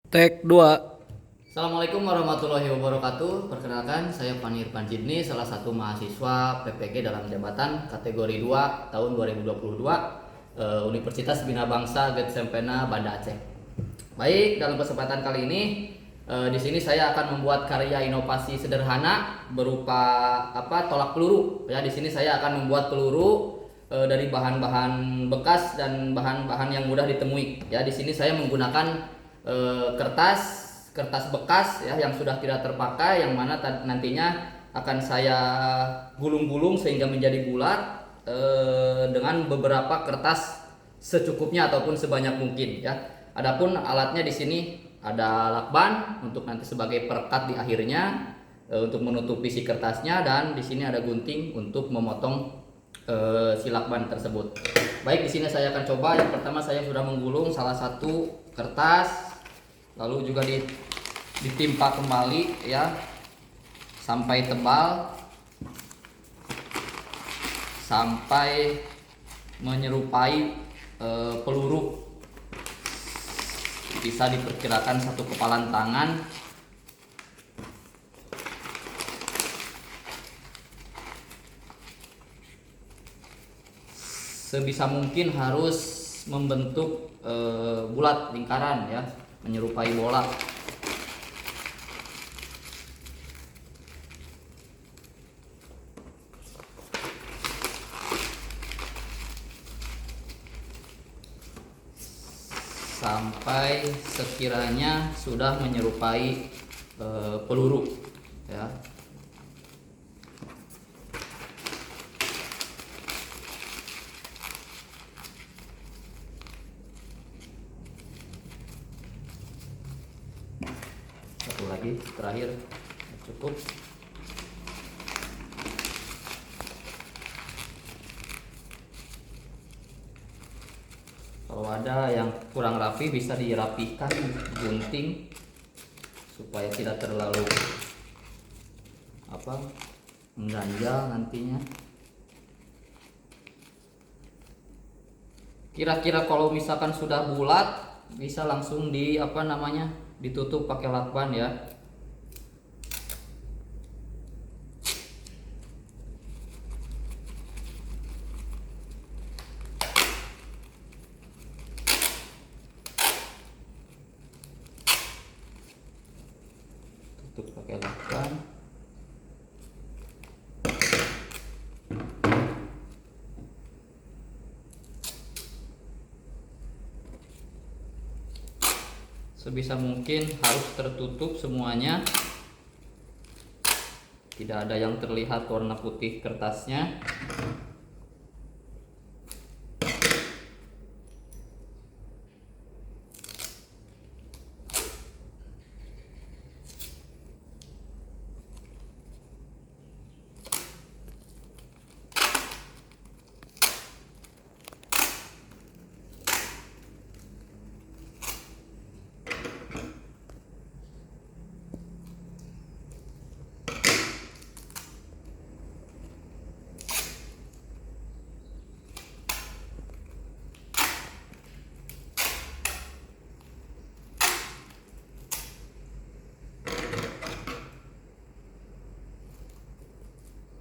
Tek 2. Assalamualaikum warahmatullahi wabarakatuh. Perkenalkan, saya Fani Irfan Jidni, salah satu mahasiswa PPG dalam jabatan kategori 2 tahun 2022 Universitas Bina Bangsa Getsempena Banda Aceh. Baik, dalam kesempatan kali ini di sini saya akan membuat karya inovasi sederhana berupa tolak peluru. Ya, di sini saya akan membuat peluru dari bahan-bahan bekas dan bahan-bahan yang mudah ditemui. Ya, di sini saya menggunakan kertas bekas ya yang sudah tidak terpakai, yang mana nantinya akan saya gulung-gulung sehingga menjadi bulat dengan beberapa kertas secukupnya ataupun sebanyak mungkin ya. Adapun alatnya di sini ada lakban untuk nanti sebagai perekat di akhirnya untuk menutupi si kertasnya, dan di sini ada gunting untuk memotong si lakban tersebut. Baik, di sini saya akan coba. Yang pertama, saya sudah menggulung salah satu kertas, lalu juga ditimpa kembali ya sampai tebal, sampai menyerupai peluru. Bisa diperkirakan satu kepalan tangan. Sebisa mungkin harus membentuk bulat lingkaran ya, menyerupai bola. Sampai sekiranya sudah menyerupai peluru ya. Satu lagi terakhir, cukup. Kalau ada yang kurang rapi bisa dirapikan gunting supaya tidak terlalu mengganjal nantinya. Kira-kira kalau misalkan sudah bulat, bisa langsung ditutup pakai lakban ya. Tutup pakai lakban. Sebisa mungkin harus tertutup semuanya, tidak ada yang terlihat warna putih kertasnya.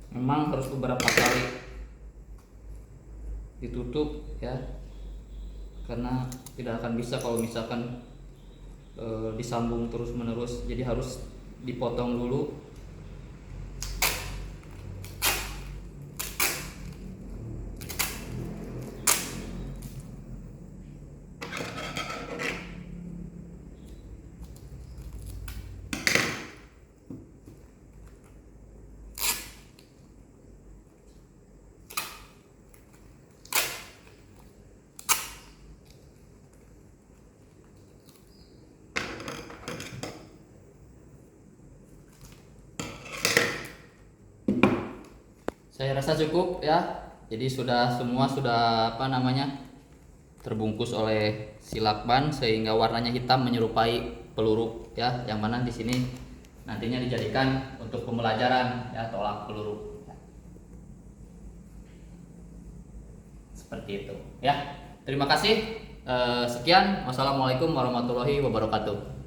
Memang harus beberapa kali ditutup ya, karena tidak akan bisa kalau misalkan disambung terus menerus, jadi harus dipotong dulu. Saya rasa cukup ya. Jadi semua sudah terbungkus oleh si lakban sehingga warnanya hitam menyerupai peluru ya, yang mana di sini nantinya dijadikan untuk pembelajaran ya, tolak peluru. Seperti itu ya. Terima kasih. Sekian. Wassalamualaikum warahmatullahi wabarakatuh.